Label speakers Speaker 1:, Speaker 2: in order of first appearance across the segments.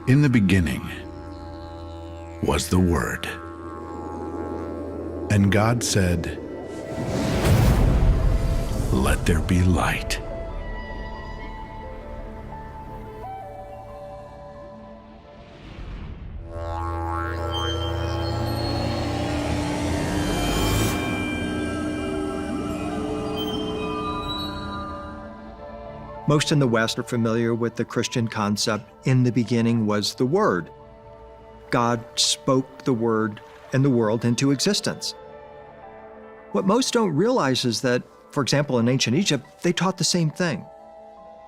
Speaker 1: In the beginning was the Word. And God said, "Let there be light."
Speaker 2: Most in the West are familiar with the Christian concept, in the beginning was the Word. God spoke the Word and the world into existence. What most don't realize is that, for example, in ancient Egypt, they taught the same thing.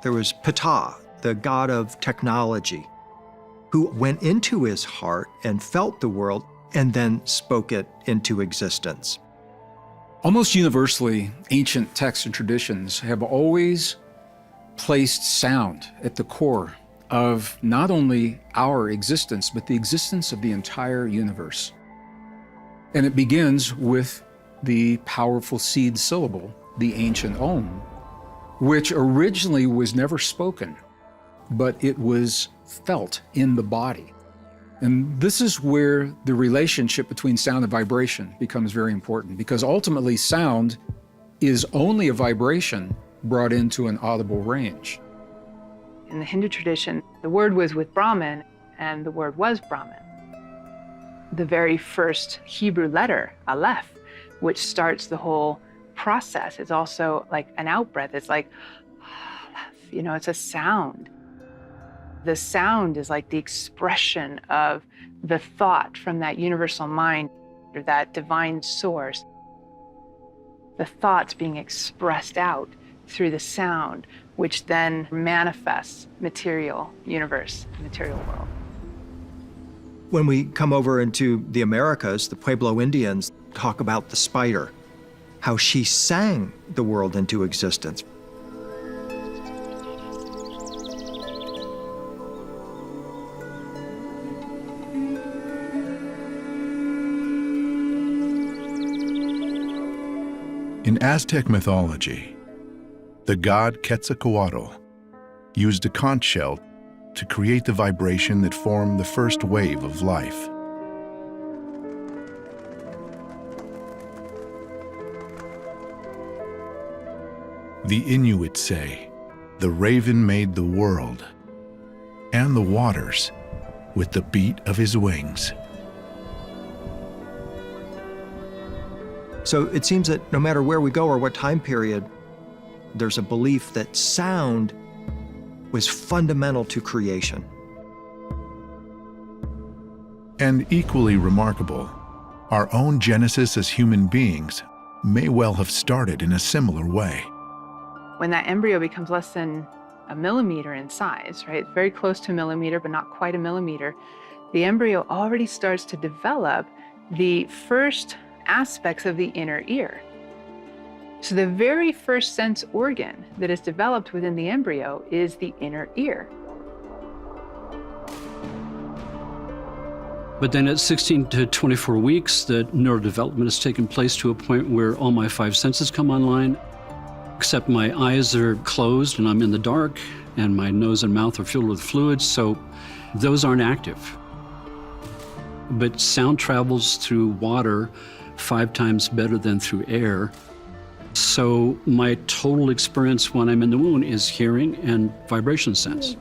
Speaker 2: There was Ptah, the god of technology, who went into his heart and felt the world and then spoke it into existence.
Speaker 3: Almost universally, ancient texts and traditions have always placed sound at the core of not only our existence, but the existence of the entire universe. And it begins with the powerful seed syllable, the ancient Om, which originally was never spoken, but it was felt in the body. And this is where the relationship between sound and vibration becomes very important, because ultimately sound is only a vibration brought into an audible range.
Speaker 4: In the Hindu tradition, the Word was with Brahman, and the Word was Brahman. The very first Hebrew letter, Aleph, which starts the whole process, is also like an out-breath. It's like, Aleph, it's a sound. The sound is like the expression of the thought from that universal mind, or that divine source. The thoughts being expressed out through the sound, which then manifests material universe, material world.
Speaker 2: When we come over into the Americas, the Pueblo Indians talk about the spider, how she sang the world into existence.
Speaker 1: In Aztec mythology, the god Quetzalcoatl used a conch shell to create the vibration that formed the first wave of life. The Inuit say, "The raven made the world and the waters with the beat of his wings."
Speaker 2: So it seems that no matter where we go or what time period, there's a belief that sound was fundamental to creation.
Speaker 1: And equally remarkable, our own genesis as human beings may well have started in a similar way.
Speaker 4: When that embryo becomes less than a millimeter in size, right? Very close to a millimeter, but not quite a millimeter, the embryo already starts to develop the first aspects of the inner ear. So the very first sense organ that is developed within the embryo is the inner ear.
Speaker 5: But then at 16 to 24 weeks, the neurodevelopment has taken place to a point where all my five senses come online, except my eyes are closed and I'm in the dark, and my nose and mouth are filled with fluids, so those aren't active. But sound travels through water 5 times better than through air. So my total experience when I'm in the womb is hearing and vibration sense.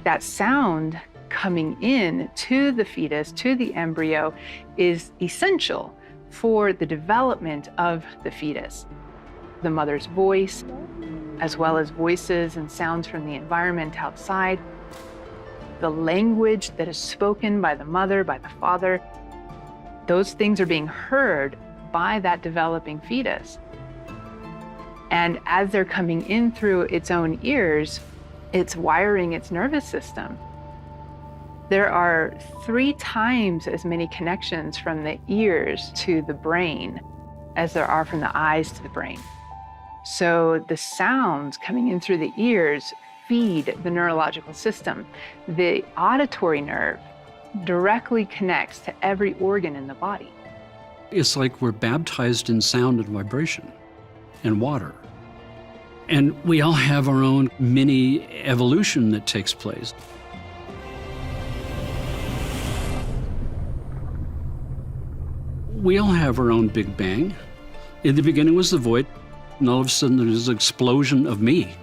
Speaker 4: That sound coming in to the fetus, to the embryo, is essential for the development of the fetus. The mother's voice, as well as voices and sounds from the environment outside, the language that is spoken by the mother, by the father, those things are being heard by that developing fetus. And as they're coming in through its own ears, it's wiring its nervous system. There are 3 times as many connections from the ears to the brain as there are from the eyes to the brain. So the sounds coming in through the ears feed the neurological system. The auditory nerve directly connects to every organ in the body.
Speaker 5: It's like we're baptized in sound and vibration. and water. And we all have our own mini evolution that takes place. We all have our own Big Bang. In the beginning was the void, and all of a sudden there's an explosion of me.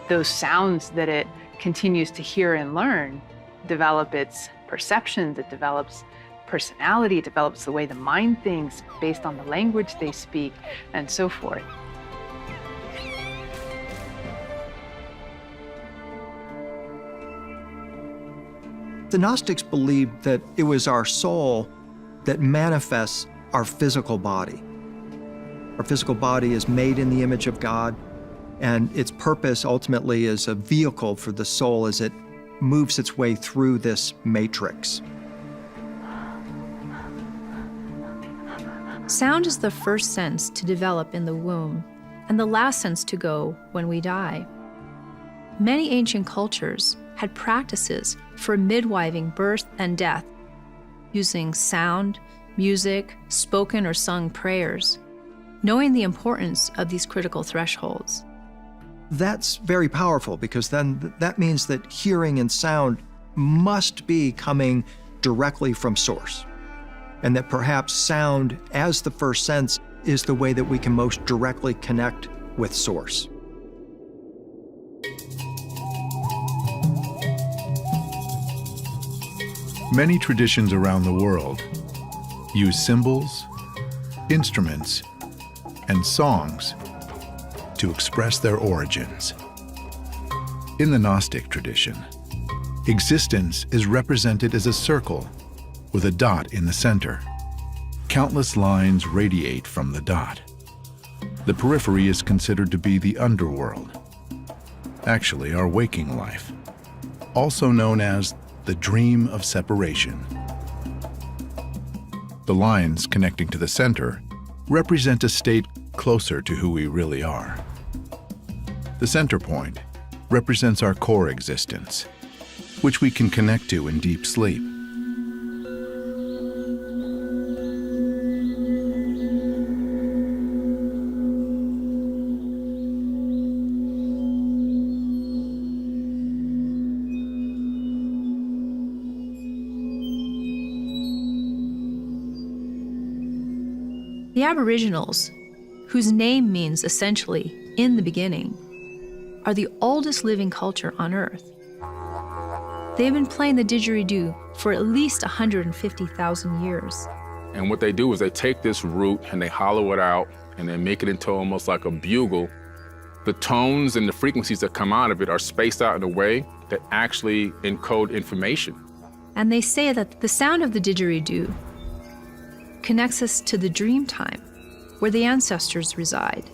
Speaker 4: Those sounds that it continues to hear and learn develop its perceptions, it develops personality, it develops the way the mind thinks based on the language they speak, and so forth.
Speaker 2: The Gnostics believed that it was our soul that manifests our physical body. Our physical body is made in the image of God, and its purpose ultimately is a vehicle for the soul as it moves its way through this matrix.
Speaker 6: Sound is the first sense to develop in the womb and the last sense to go when we die. Many ancient cultures had practices for midwiving birth and death, using sound, music, spoken or sung prayers, knowing the importance of these critical thresholds.
Speaker 2: That's very powerful because then that means that hearing and sound must be coming directly from source, and that perhaps sound as the first sense is the way that we can most directly connect with source.
Speaker 1: Many traditions around the world use symbols, instruments, and songs to express their origins. In the Gnostic tradition, existence is represented as a circle with a dot in the center. Countless lines radiate from the dot. The periphery is considered to be the underworld, actually our waking life, also known as the dream of separation. The lines connecting to the center represent a state closer to who we really are. The center point represents our core existence, which we can connect to in deep sleep.
Speaker 6: The Aboriginals, whose name means essentially in the beginning, are the oldest living culture on Earth. They have been playing the didgeridoo for at least 150,000 years.
Speaker 7: And what they do is they take this root and they hollow it out and they make it into almost like a bugle. The tones and the frequencies that come out of it are spaced out in a way that actually encode information.
Speaker 6: And they say that the sound of the didgeridoo connects us to the dream time, where the ancestors reside,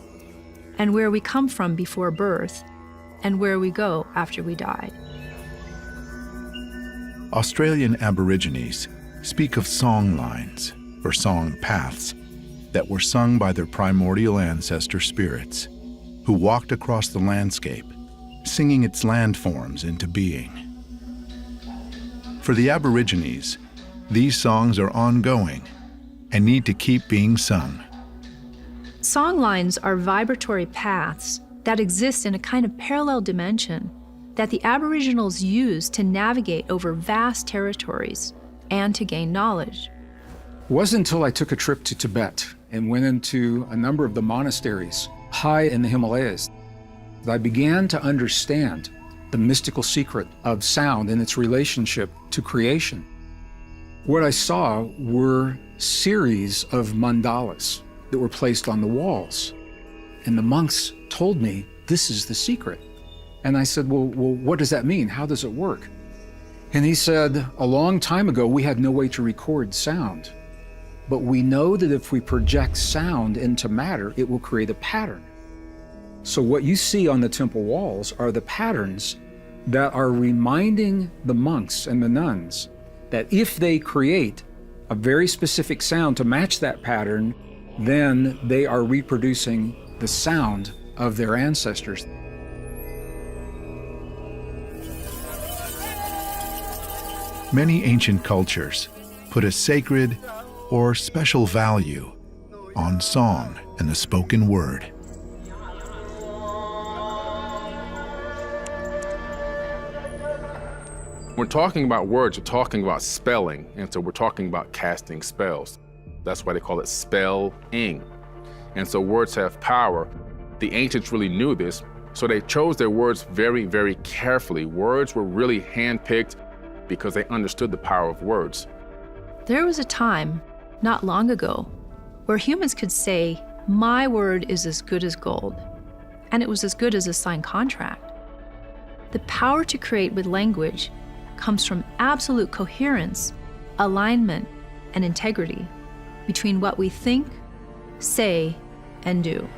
Speaker 6: and where we come from before birth, and where we go after we die.
Speaker 1: Australian Aborigines speak of song lines, or song paths, that were sung by their primordial ancestor spirits, who walked across the landscape, singing its landforms into being. For the Aborigines, these songs are ongoing and need to keep being sung.
Speaker 6: Song lines are vibratory paths that exist in a kind of parallel dimension that the Aboriginals use to navigate over vast territories and to gain knowledge.
Speaker 3: It wasn't until I took a trip to Tibet and went into a number of the monasteries high in the Himalayas that I began to understand the mystical secret of sound and its relationship to creation. What I saw were series of mandalas that were placed on the walls. And the monks told me, this is the secret. And I said, well, what does that mean? How does it work? And he said, a long time ago, we had no way to record sound. But we know that if we project sound into matter, it will create a pattern. So what you see on the temple walls are the patterns that are reminding the monks and the nuns that if they create a very specific sound to match that pattern, then they are reproducing the sound of their ancestors.
Speaker 1: Many ancient cultures put a sacred or special value on song and the spoken word.
Speaker 7: We're talking about words, we're talking about spelling, and so we're talking about casting spells. That's why they call it spelling. And so words have power. The ancients really knew this, so they chose their words very, very carefully. Words were really handpicked because they understood the power of words.
Speaker 6: There was a time, not long ago, where humans could say, "My word is as good as gold," and it was as good as a signed contract. The power to create with language comes from absolute coherence, alignment, and integrity between what we think, say, and do.